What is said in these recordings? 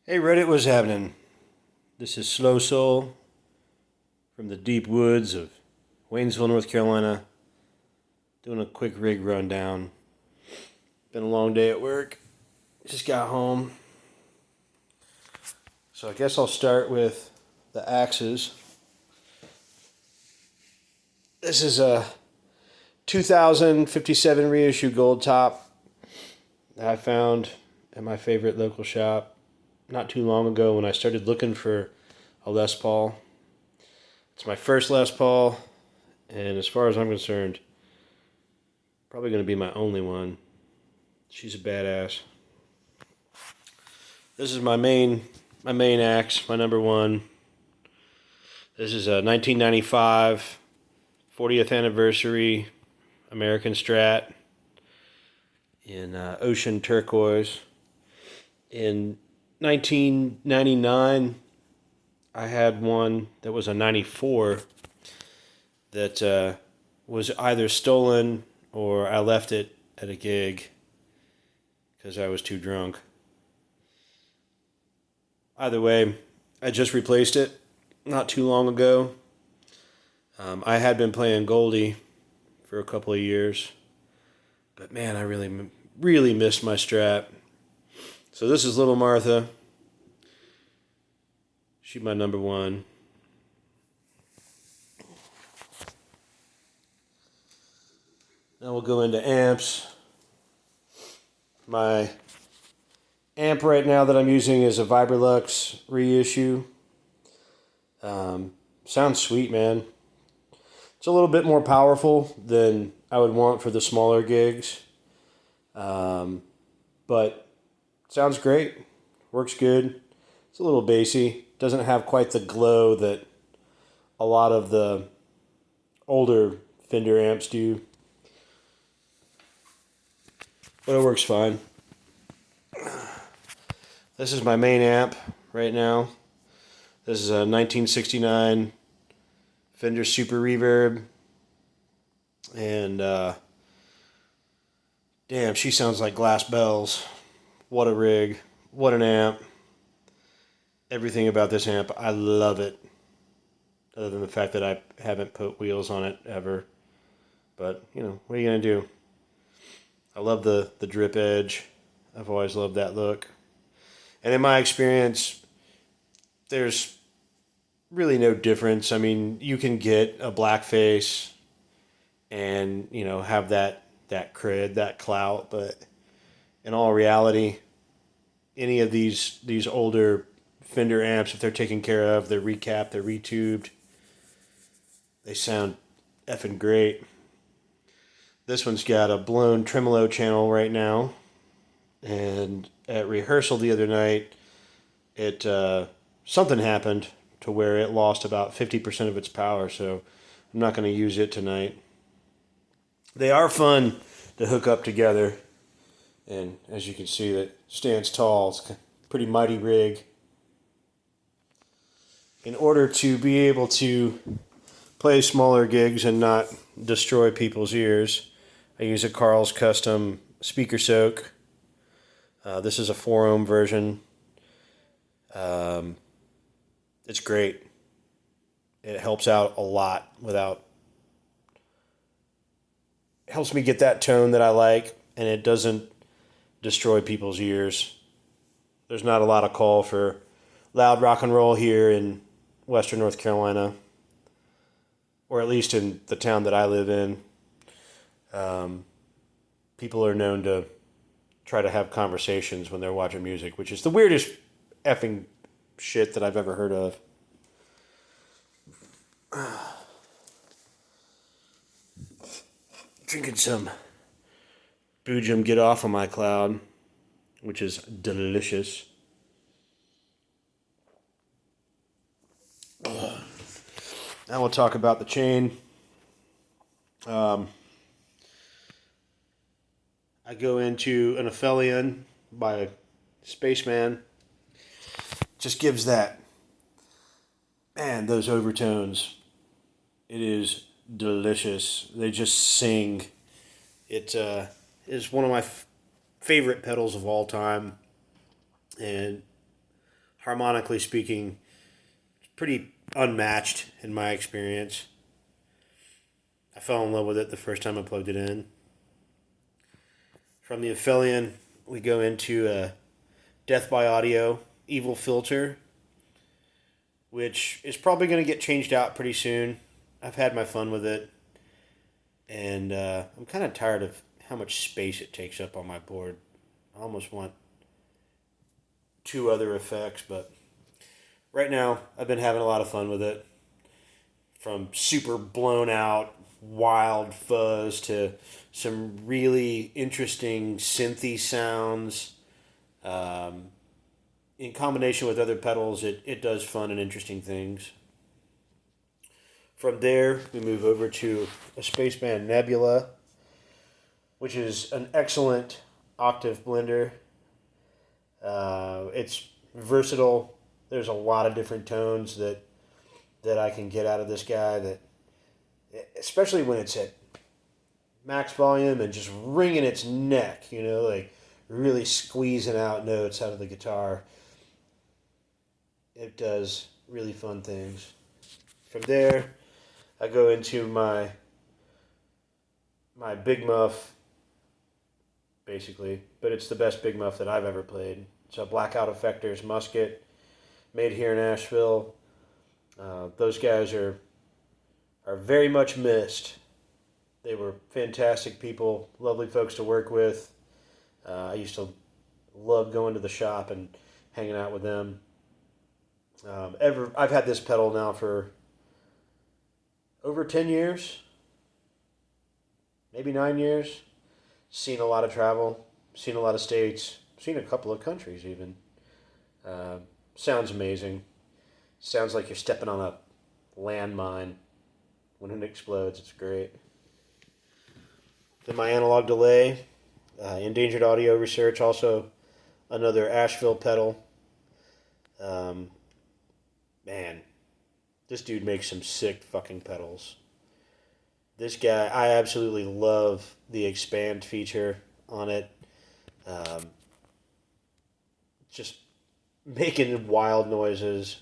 Hey Reddit, what's happening? This is Slow Soul from the deep woods of Waynesville, North Carolina, doing a quick rig rundown. Been a long day at work. Just got home. So I guess I'll start with the axes. This is a 2057 reissue gold top that I found at my favorite local shop not too long ago when I started looking for a Les Paul. It's my first Les Paul, and as far as I'm concerned, probably going to be my only one. She's a badass. This is my main axe, my number one. This is a 1995 40th anniversary American Strat in ocean turquoise. In 1999, I had one that was a 94 that was either stolen or I left it at a gig because I was too drunk. Either way, I just replaced it not too long ago. I had been playing Goldie for a couple of years, but man, I really missed my Strat. So this is Little Martha. She's my number one. Now we'll go into amps. My amp right now that I'm using is a Vibrolux reissue. Sounds sweet, man. It's a little bit more powerful than I would want for the smaller gigs. But sounds great. Works good. It's a little bassy. Doesn't have quite the glow that a lot of the older Fender amps do. But it works fine. This is my main amp right now. This is a 1969 Fender Super Reverb. And damn, she sounds like glass bells. What a rig. What an amp. Everything about this amp, I love it. Other than the fact that I haven't put wheels on it ever. But, what are you going to do? I love the drip edge. I've always loved that look. And in my experience, there's really no difference. I mean, you can get a black face and, have that cred, that clout, but in all reality, any of these older Fender amps, if they're taken care of, they're recapped, they're retubed, they sound effing great. This one's got a blown tremolo channel right now, and at rehearsal the other night, it something happened to where it lost about 50% of its power, so I'm not going to use it tonight. They are fun to hook up together, and as you can see, that stands tall. It's a pretty mighty rig. In order to be able to play smaller gigs and not destroy people's ears, I use a Carl's Custom speaker soak. This is a 4 ohm version. It's great. It helps out a lot helps me get that tone that I like, and it doesn't destroy people's ears. There's not a lot of call for loud rock and roll here in Western North Carolina, or at least in the town that I live in. People are known to try to have conversations when they're watching music, which is the weirdest effing shit that I've ever heard of. Drinking some Boojum Get Off of My Cloud, which is delicious. Now we'll talk about the chain. I go into an Aphelion by Spaceman. Just gives that, man, those overtones. It is delicious. They just sing. It is one of my favorite pedals of all time. And harmonically speaking, pretty unmatched in my experience. I fell in love with it the first time I plugged it in. From the Aphelion, we go into a Death by Audio Evil Filter, which is probably going to get changed out pretty soon. I've had my fun with it, and I'm kind of tired of how much space it takes up on my board. I almost want two other effects, but right now I've been having a lot of fun with it. From super blown out wild fuzz to some really interesting synthy sounds. In combination with other pedals, it does fun and interesting things. From there, we move over to a Spaceman Nebula, which is an excellent octave blender. It's versatile. There's a lot of different tones that I can get out of this guy, that especially when it's at max volume and just wringing its neck, like really squeezing out notes out of the guitar. It does really fun things. From there, I go into my Big Muff, basically, but it's the best Big Muff that I've ever played. It's a Blackout Effectors Musket, made here in Asheville. Those guys are very much missed. They were fantastic people, lovely folks to work with. I used to love going to the shop and hanging out with them. I've had this pedal now for over 10 years, maybe 9 years. Seen a lot of travel, seen a lot of states, seen a couple of countries even. Sounds amazing. Sounds like you're stepping on a landmine when it explodes. It's great. Then my analog delay, Endangered Audio Research, also another Asheville pedal. Man, this dude makes some sick fucking pedals. This guy, I absolutely love the expand feature on it. Just making wild noises.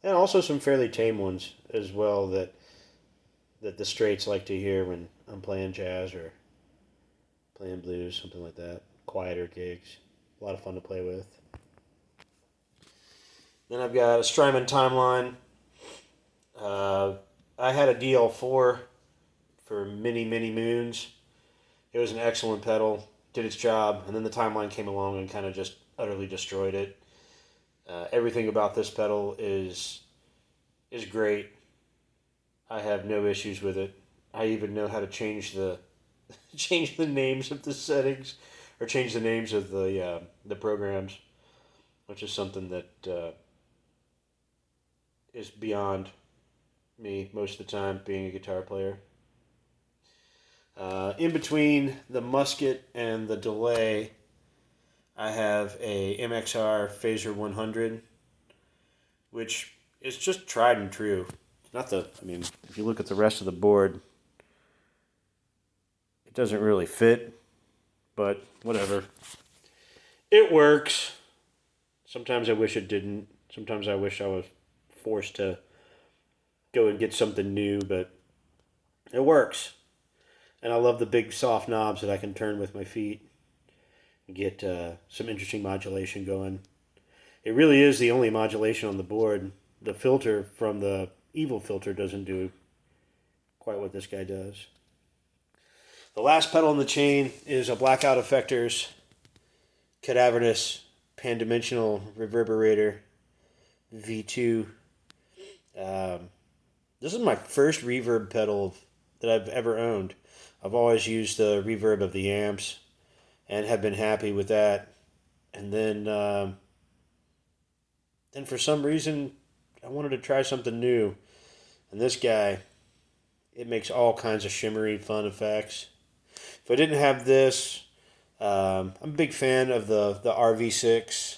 And also some fairly tame ones as well that the straights like to hear when I'm playing jazz or playing blues, something like that. Quieter gigs. A lot of fun to play with. Then I've got a Strymon Timeline. I had a DL4 for many, many moons. It was an excellent pedal, did its job, and then the Timeline came along and kind of just utterly destroyed it. Everything about this pedal is great. I have no issues with it. I even know how to change the names of the settings, or change the names of the programs, which is something that is beyond me most of the time, being a guitar player. In between the Musket and the delay, I have a MXR Phaser 100, which is just tried and true. If you look at the rest of the board, it doesn't really fit, but whatever. It works. Sometimes I wish it didn't. Sometimes I wish I was forced to go and get something new, but it works. And I love the big soft knobs that I can turn with my feet and get some interesting modulation going. It really is the only modulation on the board. The filter from the Evil Filter doesn't do quite what this guy does. The last pedal in the chain is a Blackout Effectors Cadaverous Pandimensional Reverberator V2. This is my first reverb pedal that I've ever owned. I've always used the reverb of the amps and have been happy with that. And then for some reason, I wanted to try something new. And this guy, it makes all kinds of shimmery, fun effects. If I didn't have this, I'm a big fan of the RV6.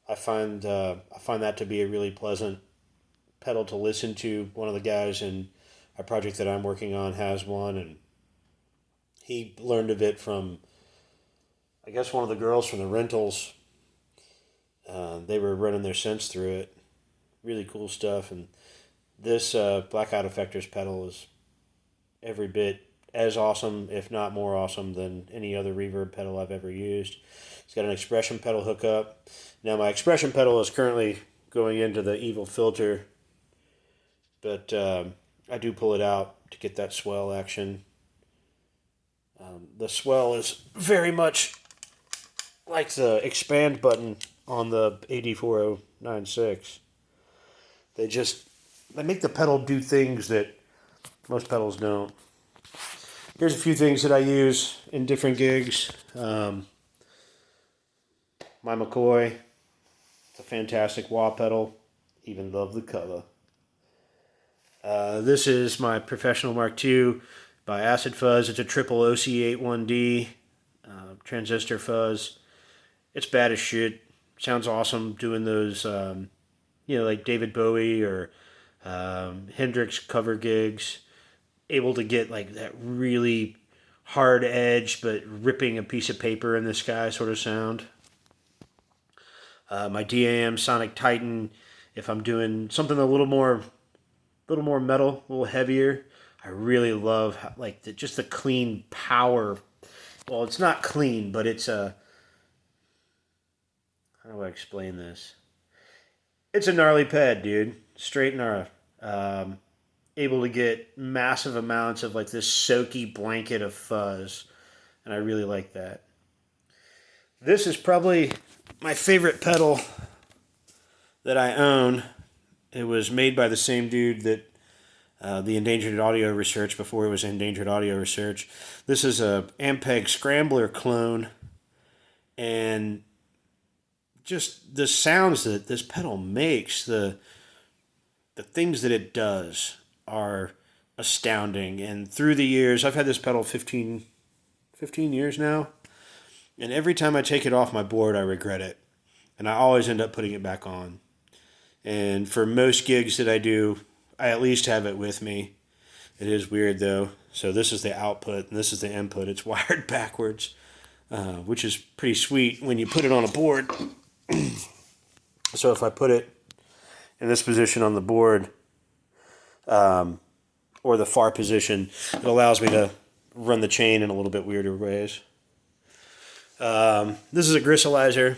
I find that to be a really pleasant pedal to listen to. One of the guys in a project that I'm working on has one, and he learned of it from, I guess, one of the girls from the rentals. They were running their sense through it. Really cool stuff. And this Blackout Effectors pedal is every bit as awesome, if not more awesome, than any other reverb pedal I've ever used. It's got an expression pedal hookup. Now my expression pedal is currently going into the Evil filter, but I do pull it out to get that swell action. The swell is very much like the expand button on the AD4096. They make the pedal do things that most pedals don't. Here's a few things that I use in different gigs. My McCoy, it's a fantastic wah pedal. Even love the cover. This is my Professional Mark II by Acid Fuzz. It's a triple OC81D transistor fuzz. It's bad as shit. Sounds awesome doing those, like David Bowie or Hendrix cover gigs. Able to get like that really hard edge, but ripping a piece of paper in the sky sort of sound. My DAM Sonic Titan, if I'm doing something a little more metal, a little heavier, I really love just the clean power. Well, it's not clean, but it's a. How do I explain this? It's a gnarly pad, dude. Straight gnarly. Able to get massive amounts of like this soaky blanket of fuzz, and I really like that. This is probably my favorite pedal that I own. It was made by the same dude that the Endangered Audio Research, before it was Endangered Audio Research. This is a Ampeg Scrambler clone, and just the sounds that this pedal makes, the things that it does are astounding. And through the years, I've had this pedal 15 years now, and every time I take it off my board, I regret it, and I always end up putting it back on. And for most gigs that I do, I at least have it with me. It is weird though. So this is the output and this is the input. It's wired backwards, which is pretty sweet when you put it on a board. So if I put it in this position on the board, or the far position, it allows me to run the chain in a little bit weirder ways. This is a gristleizer.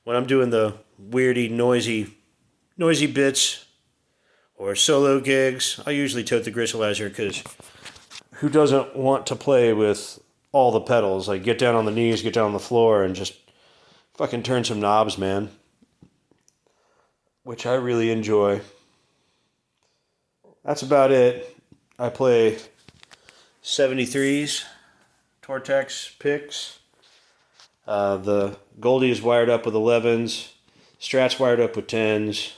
When I'm doing the weirdy, noisy bits or solo gigs, I usually tote the gristleizer because who doesn't want to play with all the pedals? Like get down on the knees, get down on the floor, and just fucking turn some knobs, man. Which I really enjoy. That's about it. I play 73s, Tortex picks. The Goldie is wired up with 11s. Strat's wired up with 10s.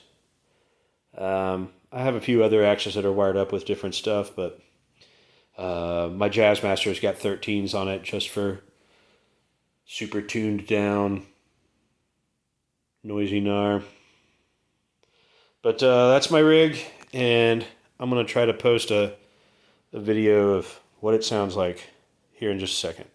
I have a few other Axes that are wired up with different stuff, but my Jazzmaster's got 13s on it just for super tuned down, noisy gnar. But that's my rig, and I'm going to try to post a video of what it sounds like here in just a second.